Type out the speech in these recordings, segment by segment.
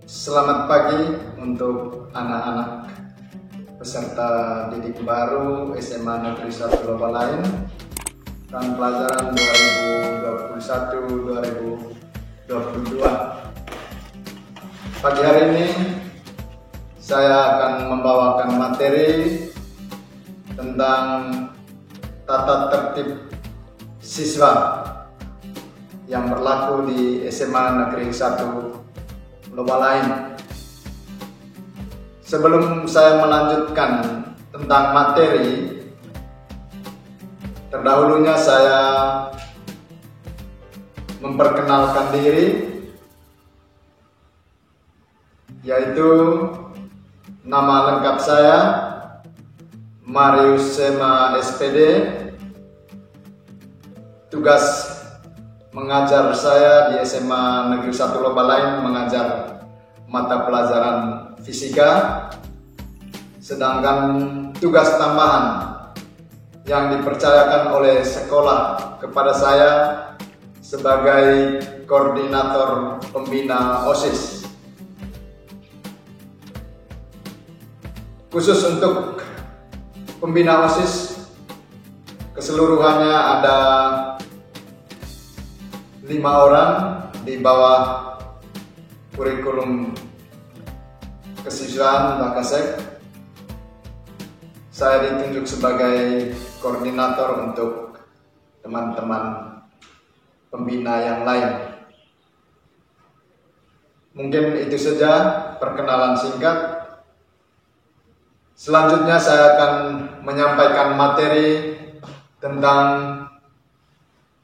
Selamat pagi untuk anak-anak peserta didik baru SMA Negeri 1 Lobalain tahun pelajaran 2021-2022. Pagi hari ini saya akan membawakan materi tentang tata tertib siswa yang berlaku di SMA Negeri 1 Lobalain. Sebelum saya melanjutkan tentang materi, terdahulunya saya memperkenalkan diri, yaitu nama lengkap saya Marius Sema SPD. Tugas mengajar saya di SMA Negeri 1 Lobalain mengajar mata pelajaran fisika, sedangkan tugas tambahan yang dipercayakan oleh sekolah kepada saya sebagai koordinator pembina OSIS. Khusus untuk pembina OSIS, keseluruhannya ada 5 orang di bawah kurikulum kesiswaan Bakasek. Saya ditunjuk sebagai koordinator untuk teman-teman pembina yang lain. Mungkin itu saja perkenalan singkat. Selanjutnya saya akan menyampaikan materi tentang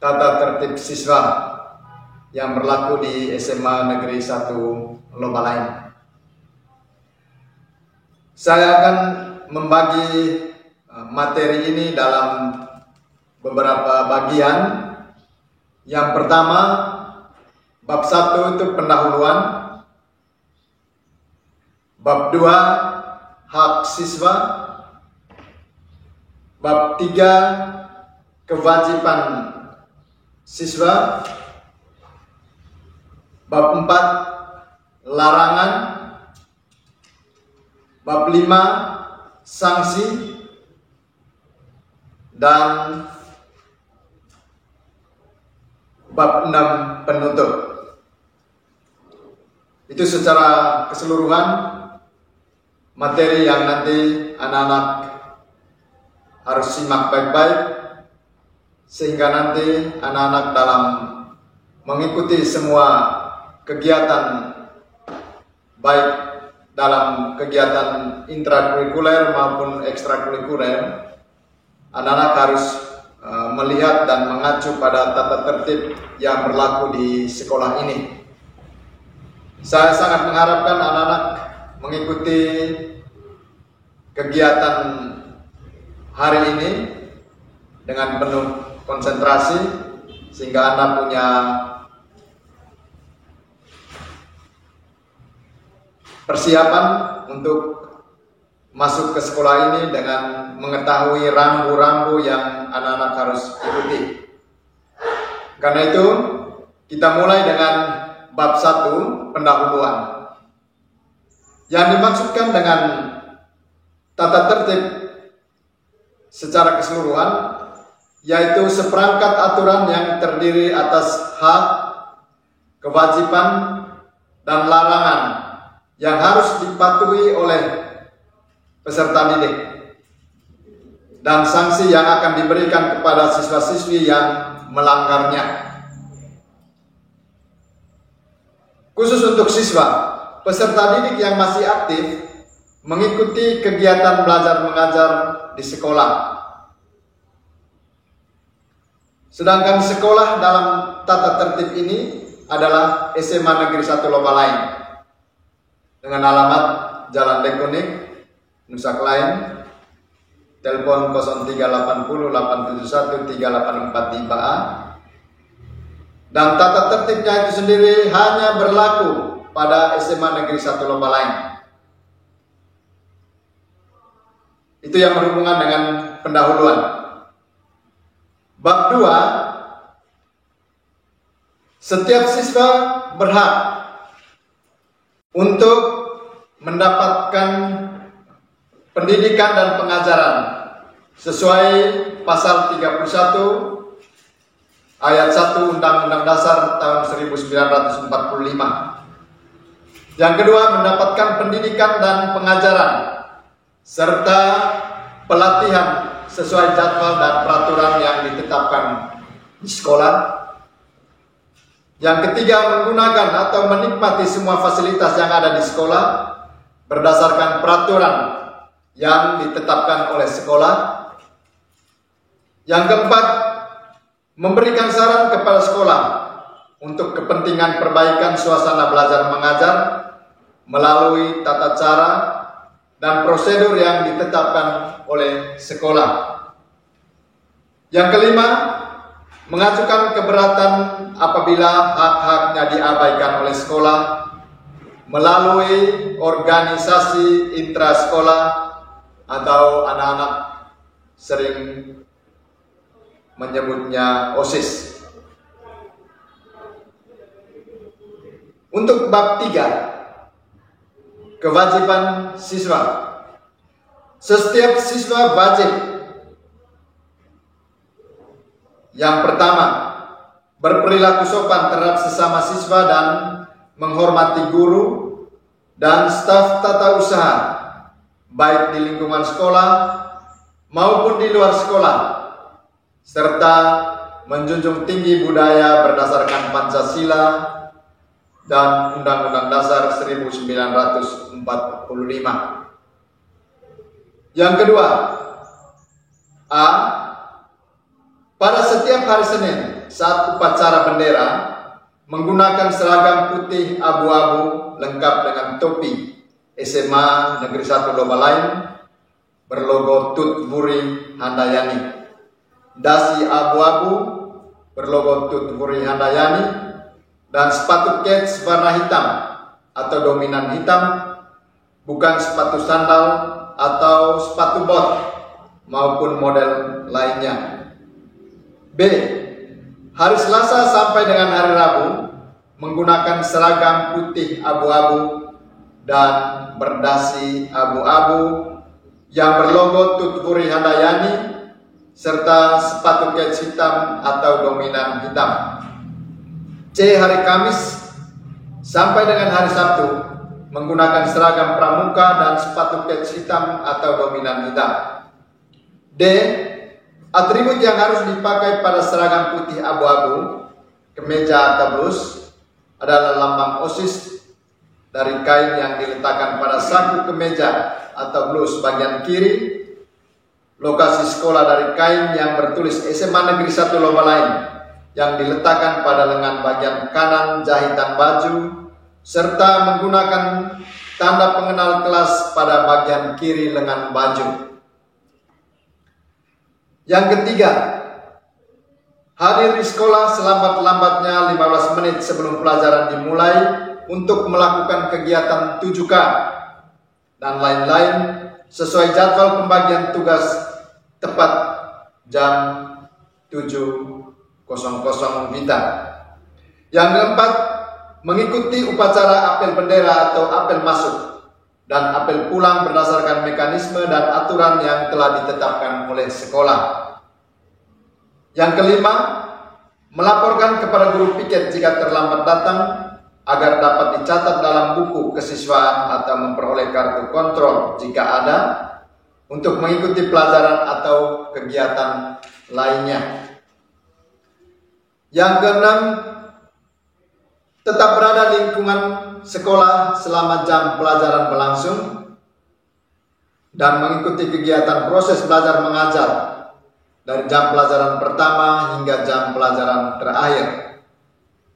tata tertib siswa yang berlaku di SMA Negeri 1 Lobalain. Saya akan membagi materi ini dalam beberapa bagian. Yang pertama, bab 1 itu pendahuluan, bab 2 hak siswa, bab 3 kewajiban siswa, bab 4 larangan, bab 5 sanksi, dan bab 6 penutup. Itu secara keseluruhan materi yang nanti anak-anak harus simak baik-baik, sehingga nanti anak-anak dalam mengikuti semua kegiatan, baik dalam kegiatan intrakurikuler maupun ekstrakurikuler, anak-anak harus melihat dan mengacu pada tata tertib yang berlaku di sekolah ini. Saya sangat mengharapkan anak-anak mengikuti kegiatan hari ini dengan penuh konsentrasi, sehingga anak punya persiapan untuk masuk ke sekolah ini dengan mengetahui rambu-rambu yang anak-anak harus ikuti. Karena itu, kita mulai dengan bab 1 pendahuluan. Yang dimaksudkan dengan tata tertib secara keseluruhan yaitu seperangkat aturan yang terdiri atas hak, kewajiban, dan larangan yang harus dipatuhi oleh peserta didik, dan sanksi yang akan diberikan kepada siswa-siswi yang melanggarnya. Khusus untuk siswa, peserta didik yang masih aktif mengikuti kegiatan belajar mengajar di sekolah. Sedangkan sekolah dalam tata tertib ini adalah SMA Negeri 1 Lobalain dengan alamat Jalan Dekonik, Nusa Klain, telepon 0380 871 384 di BA. Dan tata tertibnya itu sendiri hanya berlaku pada SMA Negeri 1 Lobalain. Itu yang berhubungan dengan pendahuluan. Bab 2, setiap siswa berhak untuk mendapatkan pendidikan dan pengajaran sesuai pasal 31 ayat 1 Undang-Undang Dasar tahun 1945. Yang kedua, mendapatkan pendidikan dan pengajaran serta pelatihan sesuai jadwal dan peraturan yang ditetapkan di sekolah. Yang ketiga, menggunakan atau menikmati semua fasilitas yang ada di sekolah berdasarkan peraturan yang ditetapkan oleh sekolah. Yang keempat, memberikan saran kepada sekolah untuk kepentingan perbaikan suasana belajar mengajar melalui tata cara dan prosedur yang ditetapkan oleh sekolah. Yang kelima, mengajukan keberatan apabila hak-haknya diabaikan oleh sekolah melalui organisasi intrasekolah atau anak-anak sering menyebutnya OSIS. Untuk bab 3, kewajiban siswa. Setiap siswa wajib: yang pertama, berperilaku sopan terhadap sesama siswa dan menghormati guru dan staf tata usaha, baik di lingkungan sekolah maupun di luar sekolah, serta menjunjung tinggi budaya berdasarkan Pancasila dan Undang-Undang Dasar 1945. Yang kedua, A. Pada setiap hari Senin saat upacara bendera menggunakan seragam putih abu-abu lengkap dengan topi SMA Negeri 1 Lobalain berlogo Tut Wuri Handayani, dasi abu-abu berlogo Tut Wuri Handayani, dan sepatu kets warna hitam atau dominan hitam, bukan sepatu sandal atau sepatu bot maupun model lainnya. B. Hari Selasa sampai dengan hari Rabu menggunakan seragam putih abu-abu dan berdasi abu-abu yang berlogo Tut Wuri Handayani serta sepatu kets hitam atau dominan hitam. C. Hari Kamis sampai dengan hari Sabtu menggunakan seragam pramuka dan sepatu kets hitam atau dominan hitam. D. Atribut yang harus dipakai pada seragam putih abu-abu, kemeja atau blus, adalah lambang OSIS dari kain yang diletakkan pada saku kemeja atau blus bagian kiri, lokasi sekolah dari kain yang bertulis SMA Negeri 1 Lobalain yang diletakkan pada lengan bagian kanan jahitan baju, serta menggunakan tanda pengenal kelas pada bagian kiri lengan baju. Yang ketiga, hadir di sekolah selambat-lambatnya 15 menit sebelum pelajaran dimulai untuk melakukan kegiatan 7K dan lain-lain sesuai jadwal pembagian tugas tepat jam 7.00 WITA. Yang keempat, mengikuti upacara apel bendera atau apel masuk dan apel pulang berdasarkan mekanisme dan aturan yang telah ditetapkan oleh sekolah. Yang kelima, melaporkan kepada guru piket jika terlambat datang agar dapat dicatat dalam buku kesiswaan atau memperoleh kartu kontrol jika ada untuk mengikuti pelajaran atau kegiatan lainnya. Yang keenam, tetap berada di lingkungan sekolah selama jam pelajaran berlangsung dan mengikuti kegiatan proses belajar mengajar dari jam pelajaran pertama hingga jam pelajaran terakhir,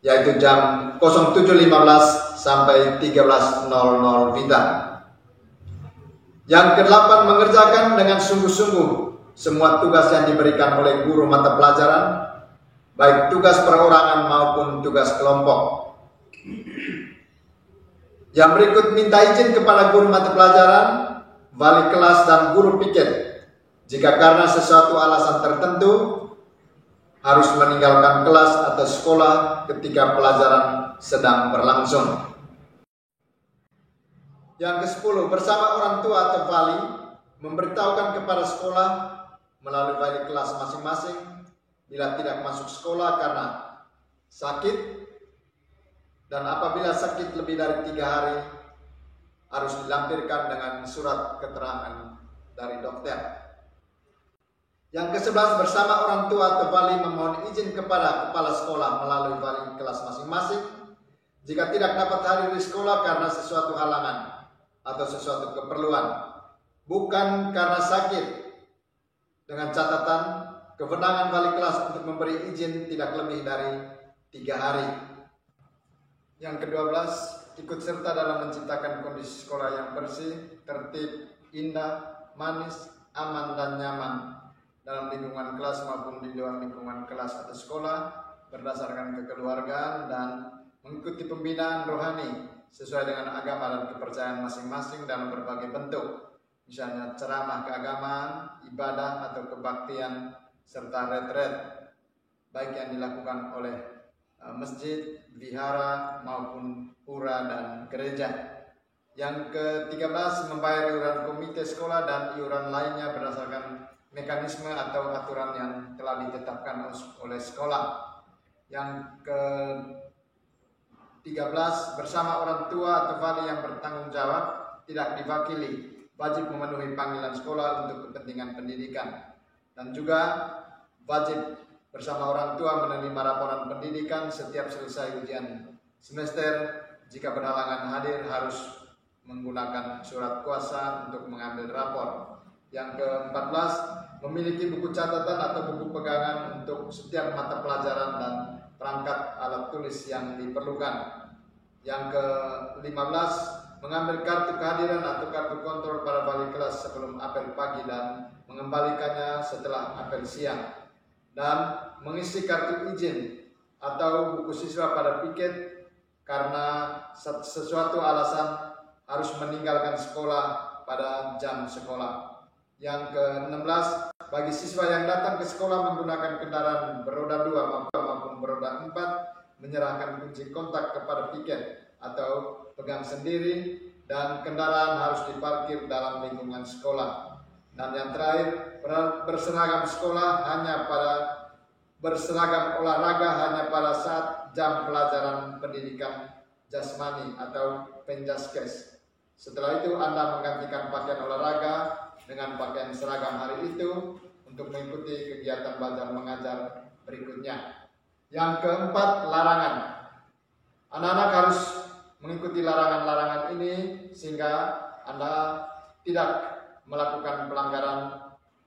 yaitu jam 07.15 sampai 13.00 WITA. Yang kedelapan, mengerjakan dengan sungguh-sungguh semua tugas yang diberikan oleh guru mata pelajaran, baik tugas perorangan maupun tugas kelompok. Yang berikut, minta izin kepada guru mata pelajaran, wali kelas dan guru piket jika karena sesuatu alasan tertentu harus meninggalkan kelas atau sekolah ketika pelajaran sedang berlangsung. Yang ke-10, bersama orang tua atau wali memberitahukan kepada sekolah melalui wali kelas masing-masing bila tidak masuk sekolah karena sakit, dan apabila sakit lebih dari 3 hari harus dilampirkan dengan surat keterangan dari dokter. Yang ke-11, bersama orang tua atau wali memohon izin kepada kepala sekolah melalui wali kelas masing-masing jika tidak dapat hadir di sekolah karena sesuatu halangan atau sesuatu keperluan, bukan karena sakit, dengan catatan kewenangan wali kelas untuk memberi izin tidak lebih dari 3 hari. Yang ke-12, ikut serta dalam menciptakan kondisi sekolah yang bersih, tertib, indah, manis, aman, dan nyaman dalam lingkungan kelas maupun di luar lingkungan kelas atau sekolah berdasarkan kekeluargaan dan mengikuti pembinaan rohani sesuai dengan agama dan kepercayaan masing-masing dalam berbagai bentuk, misalnya ceramah keagamaan, ibadah atau kebaktian, serta retret, baik yang dilakukan oleh masjid, vihara maupun pura dan gereja. Yang ke-13, membayar iuran komite sekolah dan iuran lainnya berdasarkan mekanisme atau aturan yang telah ditetapkan oleh sekolah. Yang ke-13, bersama orang tua atau wali yang bertanggung jawab tidak diwakili, wajib memenuhi panggilan sekolah untuk kepentingan pendidikan, dan juga wajib bersama orang tua menerima laporan pendidikan setiap selesai ujian semester. Jika berhalangan hadir harus menggunakan surat kuasa untuk mengambil rapor. Yang ke-14, memiliki buku catatan atau buku pegangan untuk setiap mata pelajaran dan perangkat alat tulis yang diperlukan. Yang ke-15, mengambil kartu kehadiran atau kartu kontrol para wali kelas sebelum apel pagi dan mengembalikannya setelah apel siang. Dan mengisi kartu izin atau buku siswa pada piket karena sesuatu alasan harus meninggalkan sekolah pada jam sekolah. Yang ke-16, bagi siswa yang datang ke sekolah menggunakan kendaraan beroda 2 maupun beroda 4, menyerahkan kunci kontak kepada piket atau pegang sendiri, dan kendaraan harus diparkir dalam lingkungan sekolah. Dan yang terakhir, berseragam sekolah berseragam olahraga hanya pada saat jam pelajaran pendidikan jasmani atau penjaskes. Setelah itu Anda menggantikan pakaian olahraga dengan pakaian seragam hari itu untuk mengikuti kegiatan belajar mengajar berikutnya. Yang keempat, larangan. Anak-anak harus mengikuti larangan-larangan ini sehingga Anda tidak melakukan pelanggaran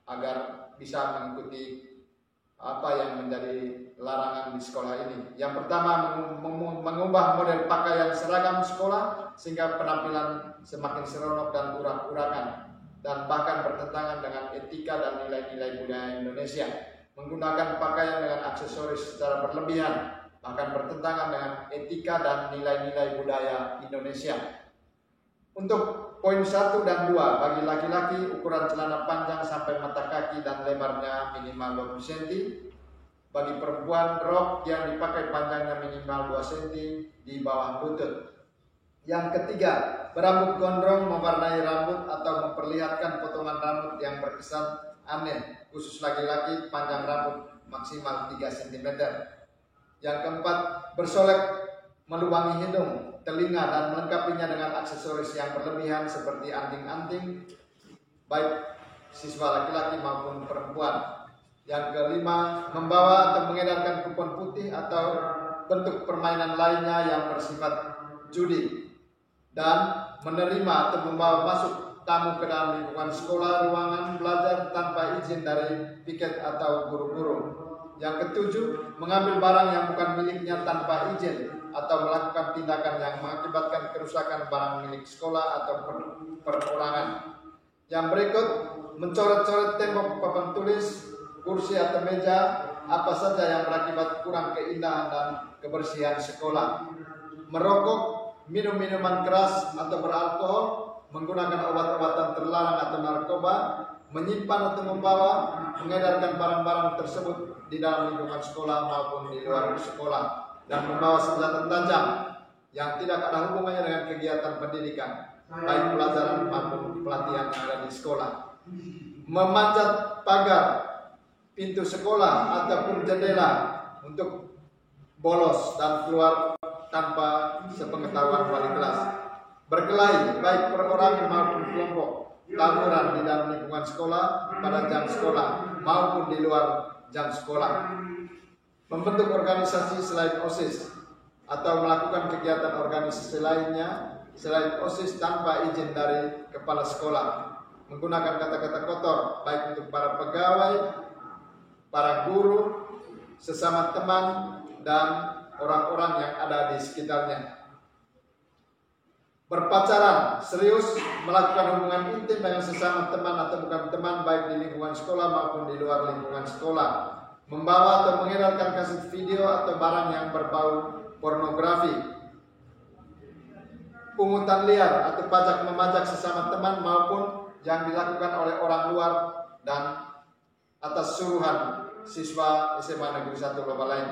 agar bisa mengikuti apa yang menjadi larangan di sekolah ini. Yang pertama, mengubah model pakaian seragam sekolah sehingga penampilan semakin seronok dan urak-urakan dan bahkan bertentangan dengan etika dan nilai-nilai budaya Indonesia. Menggunakan pakaian dengan aksesoris secara berlebihan bahkan bertentangan dengan etika dan nilai-nilai budaya Indonesia. Untuk poin 1 dan 2, bagi laki-laki ukuran celana panjang sampai mata kaki dan lebarnya minimal 20 cm. Bagi perempuan, rok yang dipakai panjangnya minimal 2 cm di bawah lutut. Yang ketiga, berambut gondrong, mewarnai rambut atau memperlihatkan potongan rambut yang berkesan aneh, khusus laki-laki, panjang rambut maksimal 3 cm. Yang keempat, bersolek melubangi hidung, telinga, dan melengkapinya dengan aksesoris yang berlebihan seperti anting-anting, baik siswa laki-laki maupun perempuan. Yang kelima, membawa atau mengedarkan kupon putih atau bentuk permainan lainnya yang bersifat judi, dan menerima atau membawa masuk tamu ke dalam lingkungan sekolah, ruangan belajar tanpa izin dari piket atau guru-guru. Yang ketujuh, mengambil barang yang bukan miliknya tanpa izin atau melakukan tindakan yang mengakibatkan kerusakan barang milik sekolah atau perorangan. Yang berikut, mencoret-coret tembok papan tulis, kursi atau meja, apa saja yang berakibat kurang keindahan dan kebersihan sekolah. Merokok, minum minuman keras atau beralkohol, menggunakan obat-obatan terlarang atau narkoba, menyimpan atau membawa, mengedarkan barang-barang tersebut di dalam lingkungan sekolah maupun di luar sekolah, dan membawa senjata tajam yang tidak ada hubungannya dengan kegiatan pendidikan, baik pelajaran maupun pelatihan yang ada di sekolah. Memanjat pagar, pintu sekolah ataupun jendela untuk bolos dan keluar tanpa sepengetahuan wali kelas. Berkelahi baik perorangan maupun kelompok, tawuran di dalam lingkungan sekolah pada jam sekolah maupun di luar jam sekolah. Membentuk organisasi selain OSIS atau melakukan kegiatan organisasi lainnya selain OSIS tanpa izin dari kepala sekolah. Menggunakan kata-kata kotor baik untuk para pegawai, para guru, sesama teman, dan orang-orang yang ada di sekitarnya. Berpacaran, serius, melakukan hubungan intim dengan sesama teman atau bukan teman baik di lingkungan sekolah maupun di luar lingkungan sekolah. Membawa atau mengedarkan kaset video atau barang yang berbau pornografi. Pungutan liar atau pajak memajak sesama teman maupun yang dilakukan oleh orang luar dan atas suruhan siswa SMA Negeri 1 Lobalain.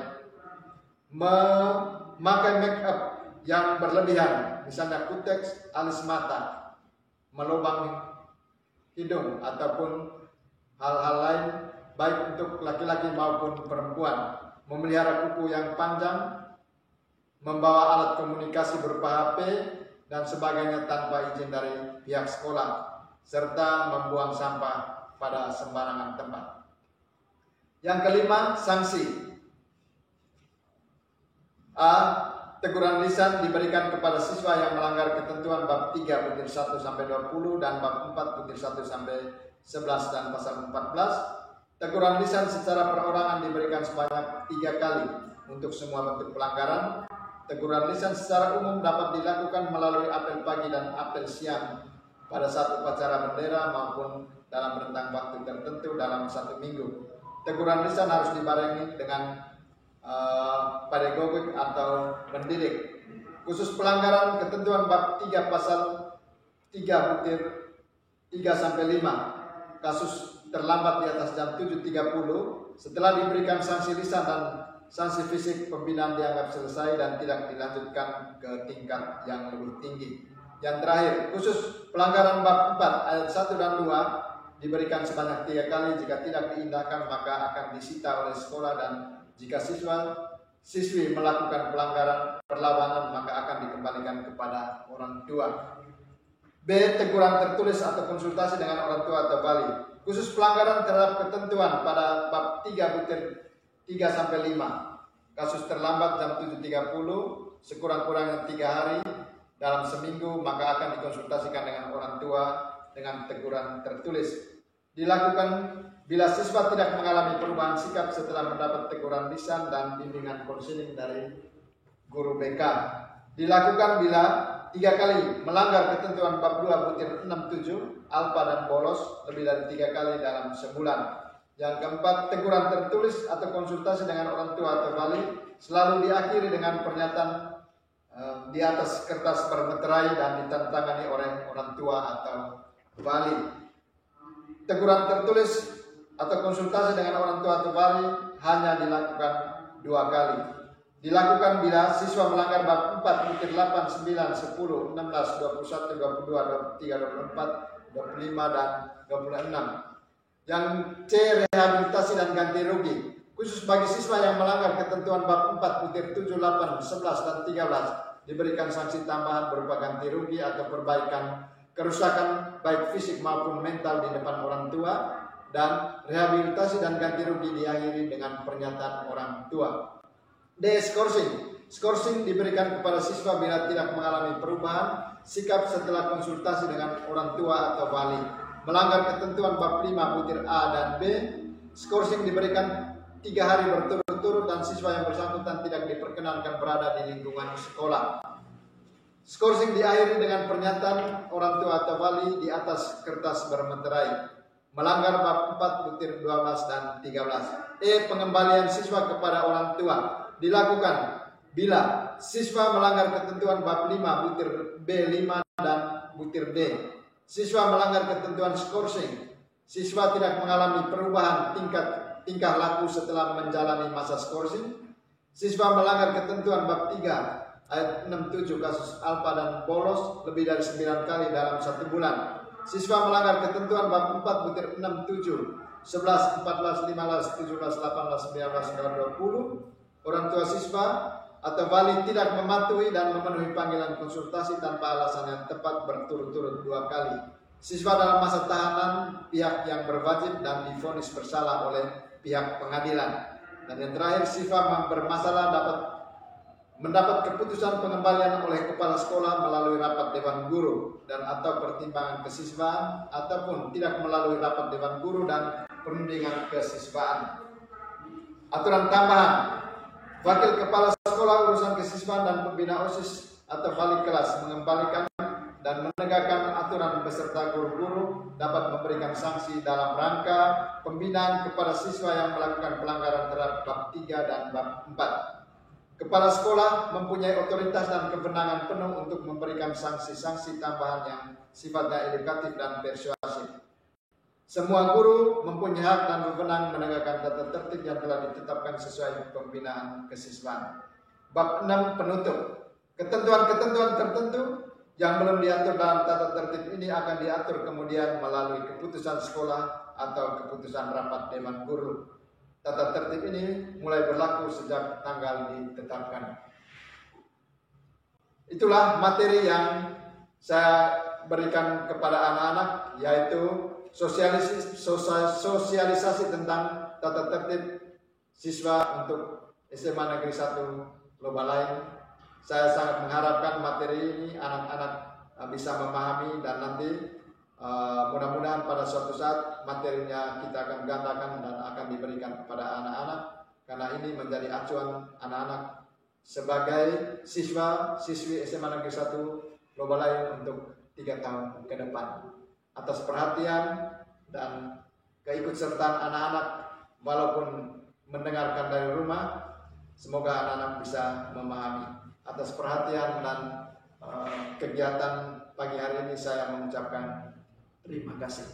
Memakai make up yang berlebihan, misalnya kuteks, alis mata, melubang hidung ataupun hal-hal lain baik untuk laki-laki maupun perempuan. Memelihara kuku yang panjang, membawa alat komunikasi berupa HP dan sebagainya tanpa izin dari pihak sekolah, serta membuang sampah pada sembarangan tempat. Yang kelima, sanksi. A. Teguran lisan diberikan kepada siswa yang melanggar ketentuan bab 3 butir 1 sampai 20 dan bab 4 butir 1 sampai 11 dan pasal 14. Teguran lisan secara perorangan diberikan sebanyak 3 kali untuk semua bentuk pelanggaran. Teguran lisan secara umum dapat dilakukan melalui apel pagi dan apel siang pada saat upacara bendera maupun dalam rentang waktu tertentu dalam 1 minggu. Teguran lisan harus dibarengi dengan pedagogik atau mendidik. Khusus pelanggaran ketentuan bab 3 pasal 3 butir 3 sampai 5, kasus terlambat di atas jam 7.30 setelah diberikan sanksi lisan dan sanksi fisik, pembinaan dianggap selesai dan tidak dilanjutkan ke tingkat yang lebih tinggi. Yang terakhir, khusus pelanggaran bab 4 ayat 1 dan 2 diberikan sebanyak 3 kali. Jika tidak diindahkan maka akan disita oleh sekolah, dan jika siswi melakukan pelanggaran perlawanan maka akan dikembalikan kepada orang tua. B. Teguran tertulis atau konsultasi dengan orang tua atau wali. Khusus pelanggaran terhadap ketentuan pada bab 3 butir 3 sampai 5. Kasus terlambat jam 7.30 sekurang-kurangnya 3 hari dalam seminggu maka akan dikonsultasikan dengan orang tua dengan teguran tertulis. Dilakukan bila siswa tidak mengalami perubahan sikap setelah mendapat teguran lisan dan bimbingan konseling dari guru BK. Dilakukan bila 3 kali melanggar ketentuan bab 2 butir 67 alfa dan bolos lebih dari 3 kali dalam sebulan. Yang keempat, teguran tertulis atau konsultasi dengan orang tua atau wali selalu diakhiri dengan pernyataan di atas kertas bermeterai dan ditandatangani oleh orang tua atau wali. Teguran tertulis atau konsultasi dengan orang tua atau wali hanya dilakukan 2 kali. Dilakukan bila siswa melanggar bab 4 butir 8, 9, 10, 16, 21, 22, 23, 24, 25 dan 26. Yang C. Rehabilitasi dan ganti rugi. Khusus bagi siswa yang melanggar ketentuan bab 4 butir 7, 8, 11 dan 13 diberikan sanksi tambahan berupa ganti rugi atau perbaikan kerusakan baik fisik maupun mental di depan orang tua, dan rehabilitasi dan ganti rugi diakhiri dengan pernyataan orang tua. D. Skorsing. Skorsing diberikan kepada siswa bila tidak mengalami perubahan sikap setelah konsultasi dengan orang tua atau wali. Melanggar ketentuan bab 5 butir A dan B, skorsing diberikan 3 hari berturut-turut dan siswa yang bersangkutan tidak diperkenankan berada di lingkungan sekolah. Skorsing diakhiri dengan pernyataan orang tua atau wali di atas kertas bermeterai. Melanggar bab 4 butir 12 dan 13. E. Pengembalian siswa kepada orang tua dilakukan bila siswa melanggar ketentuan bab 5 butir B5 dan butir D. Siswa melanggar ketentuan skorsing. Siswa tidak mengalami perubahan tingkah laku setelah menjalani masa skorsing. Siswa melanggar ketentuan bab 3 ayat 67 kasus alfa dan bolos lebih dari 9 kali dalam 1 bulan. Siswa melanggar ketentuan bab 4 butir 6, 7, 11, 14, 15, 17, 18, 19, 20. Orang tua siswa atau wali tidak mematuhi dan memenuhi panggilan konsultasi tanpa alasan yang tepat berturut-turut 2 kali. Siswa dalam masa tahanan pihak yang berwajib dan divonis bersalah oleh pihak pengadilan. Dan yang terakhir, siswa bermasalah mendapat keputusan pengembalian oleh kepala sekolah melalui rapat dewan guru dan atau pertimbangan kesiswaan ataupun tidak melalui rapat dewan guru dan perundingan kesiswaan. Aturan tambahan, wakil kepala sekolah urusan kesiswaan dan pembina OSIS atau wali kelas mengembalikan dan menegakkan aturan beserta guru-guru dapat memberikan sanksi dalam rangka pembinaan kepada siswa yang melakukan pelanggaran terhadap bab 3 dan bab 4. Kepala sekolah mempunyai otoritas dan kewenangan penuh untuk memberikan sanksi-sanksi tambahan yang sifatnya edukatif dan persuasif. Semua guru mempunyai hak dan wewenang menegakkan tata tertib yang telah ditetapkan sesuai pembinaan kesiswaan. Bab 6 penutup. Ketentuan-ketentuan tertentu yang belum diatur dalam tata tertib ini akan diatur kemudian melalui keputusan sekolah atau keputusan rapat dewan guru. Tata tertib ini mulai berlaku sejak tanggal ditetapkan. Itulah materi yang saya berikan kepada anak-anak, yaitu sosialisasi tentang tata tertib siswa untuk SMA Negeri 1 Lobalain. Saya sangat mengharapkan materi ini anak-anak bisa memahami dan nanti mudah-mudahan pada suatu saat materinya kita akan gandakan dan akan diberikan kepada anak-anak, karena ini menjadi acuan anak-anak sebagai siswa-siswi SMA Negeri 1 Lobalain untuk 3 tahun ke depan. Atas perhatian dan keikutsertaan anak-anak walaupun mendengarkan dari rumah, semoga anak-anak bisa memahami. Atas perhatian dan kegiatan pagi hari ini saya mengucapkan terima kasih.